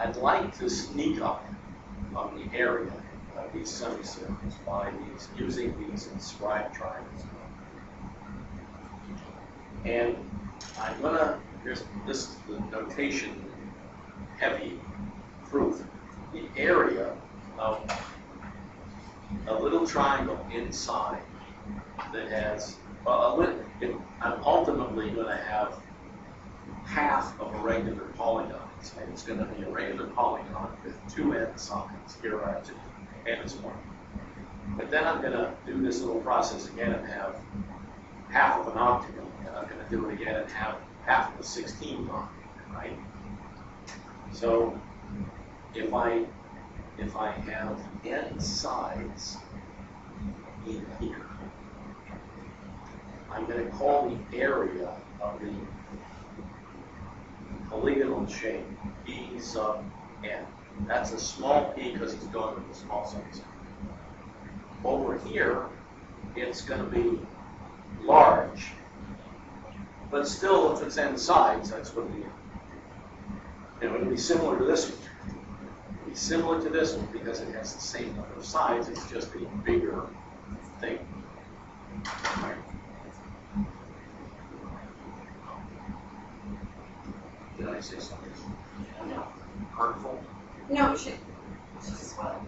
I'd like to sneak up on the area of these semicircles by using these inscribed triangles. And I'm gonna, this is the notation heavy proof. The area of a little triangle inside that has, I'm ultimately going to have half of a regular polygon. And it's going to be a regular polygon with two end sides. Here I have two, and it's one. But then I'm going to do this little process again and have half of an octagon. And I'm going to do it again and have half of a 16th octagon, right? So if I have n sides in here, I'm going to call the area of the polygonal shape p sub n. That's a small p because it's going with a small subset. Over here, it's going to be large, but still, if it's n sides, that's what it'll be similar to this one. It'll be similar to this one because it has the same number of sides. It's just a bigger thing. Right. Did I say something? No. Hurtful? No, she's just what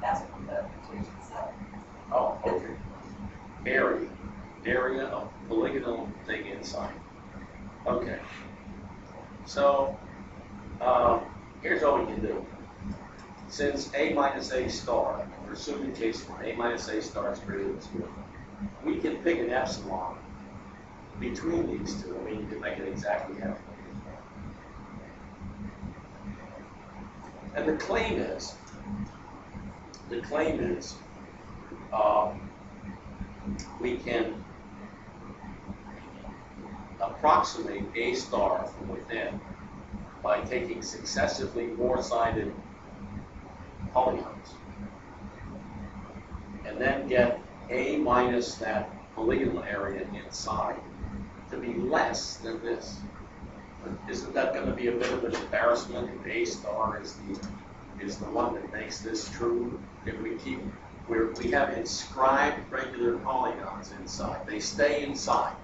that's what the notation said. Oh, okay. Area of polygonal thing inside. Okay. So here's what we can do. Since a minus a star, we're assuming case 1, a minus a star is greater than 0, we can pick an epsilon between these two. I mean, you can make it exactly half. And the claim is we can approximate a star from within by taking successively more-sided polygons, and then get a minus that polygonal area inside to be less than this. Isn't that going to be a bit of an embarrassment if a star is the one that makes this true? If we have inscribed regular polygons inside, they stay inside.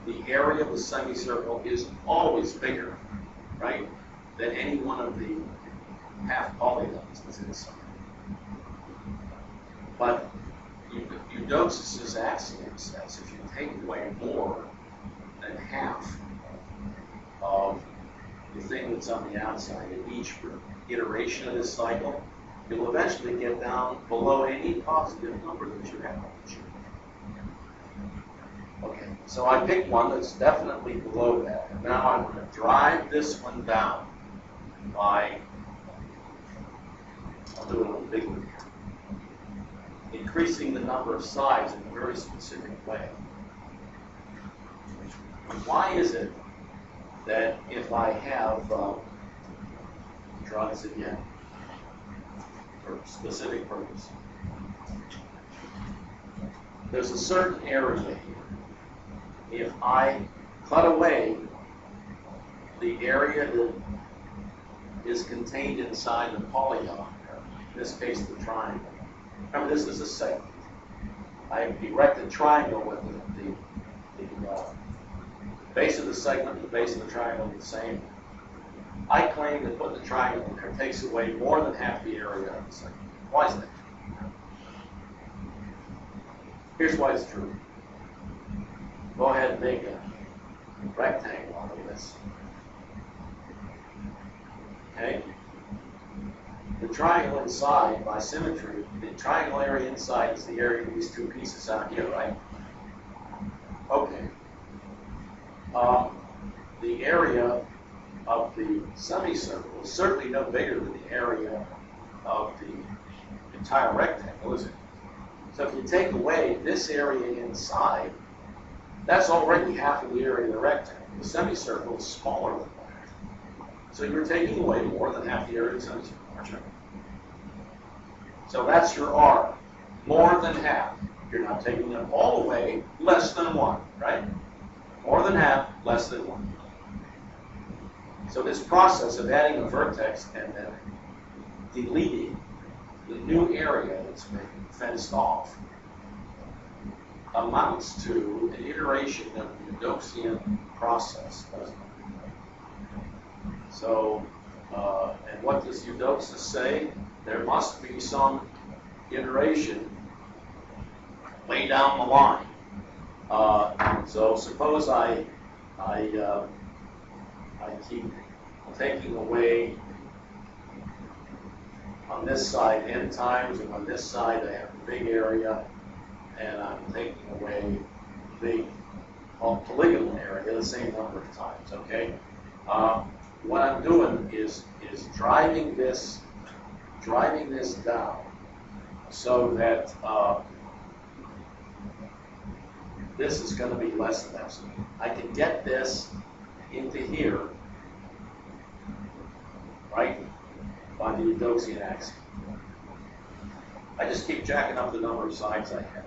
The area of the semicircle is always bigger, right, than any one of the half polygons that's inside. But Eudoxus's axiom says if you take away more than half of the thing that's on the outside in each iteration of this cycle, you'll eventually get down below any positive number that you have. Okay, so I picked one that's definitely below that. And now I'm going to drive this one down by, I'll do it a little bigger here, increasing the number of sides in a very specific way. Why is it that if I have, draw this again for a specific purpose, there's a certain area here. If I cut away the area that is contained inside the polygon, in this case the triangle. Remember, this is a segment. I erect a triangle with the base of the segment and the base of the triangle are the same. I claim that putting the triangle in there takes away more than half the area of the segment. Why is that? Here's why it's true. Go ahead and make a rectangle out of this. Okay? The triangle inside, by symmetry, the triangle area inside is the area of these two pieces out here, right? Okay. The area of the semicircle is certainly no bigger than the area of the entire rectangle, is it? So if you take away this area inside, that's already half of the area of the rectangle. The semicircle is smaller than that. So you're taking away more than half the area of the semicircle. So that's your R. More than half. You're not taking it all away, less than 1, right? More than half, less than 1. So this process of adding a vertex and then deleting the new area that's been fenced off amounts to an iteration of the Eudoxian process, doesn't it? So, and what does Eudoxus say? There must be some iteration way down the line. So suppose I keep taking away on this side n times, and on this side I have a big area, and I'm taking away the big polygonal area the same number of times. Okay. What I'm doing is driving this down so that this is going to be less than epsilon. I can get this into here, right, by the Eudoxian axiom. I just keep jacking up the number of sides I have.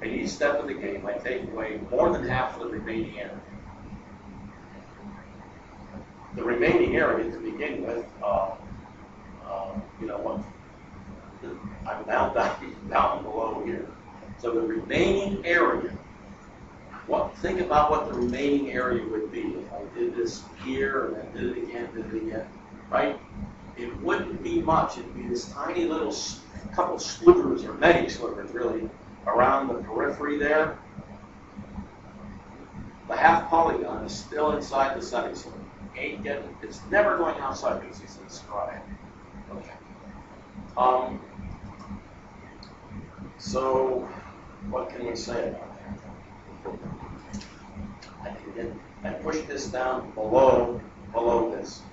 At each step of the game, I take away more than half of the remaining area. The remaining area to begin with, you know what? I'm now down below here. So the remaining area. Think about what the remaining area would be if I did this here and then did it again, right? It wouldn't be much. It'd be this tiny little couple slivers or many slivers really around the periphery there. The half polygon is still inside the semicircle. It's never going outside because it's inscribed. Okay. So what can we say about that? I push this down below this.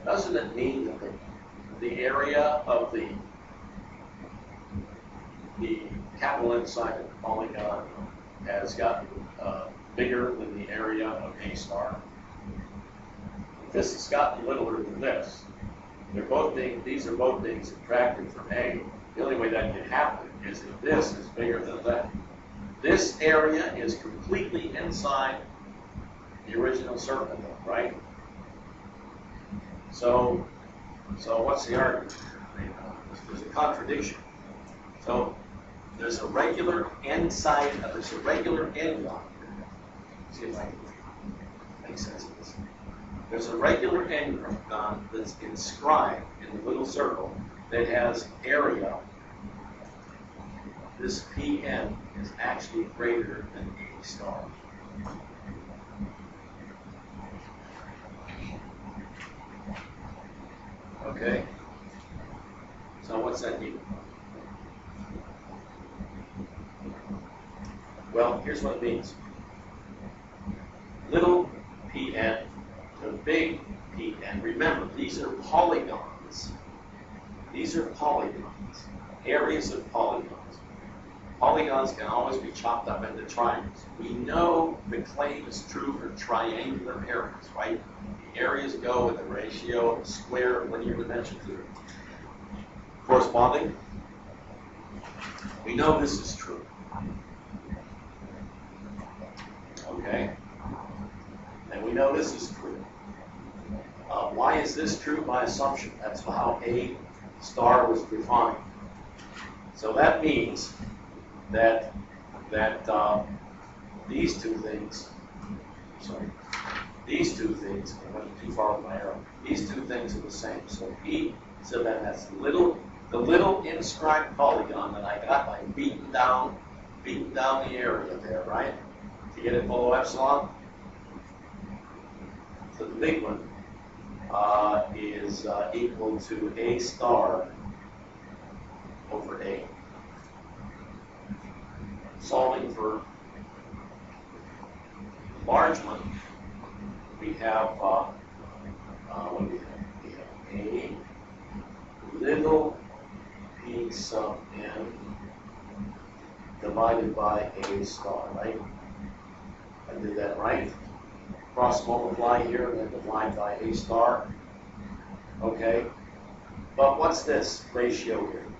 Doesn't it mean that the area of the capital inside of the polygon has gotten bigger than the area of A star? This has gotten littler than this. These are both being subtracted from A. The only way that can happen is if this is bigger than that. This area is completely inside the original circle, right? So what's the argument? There's a contradiction. So there's a regular end line. See if I can make sense of this. There's a regular end line that's inscribed in the little circle that has area. This Pn is actually greater than A star. Okay, so what's that mean? Well, here's what it means. Little Pn to big Pn. Remember, these are polygons. These are polygons, areas of polygons. Polygons can always be chopped up into triangles. We know the claim is true for triangular areas, right? The areas go with the ratio of the square of linear dimension to the corresponding. We know this is true. Okay? And we know this is true. Why is this true? By assumption. That's how A star was defined. So that means that these two things, I went too far with my arrow. These two things are the same. So then that's the little inscribed polygon that I got by beating down the area there, right? To get it below epsilon. So the big one is equal to A star over A. Solving for the large one, we have what do we have? We have A little p sub n divided by A star, right? I did that right. Cross multiply here and then divide by A star. Okay. But what's this ratio here?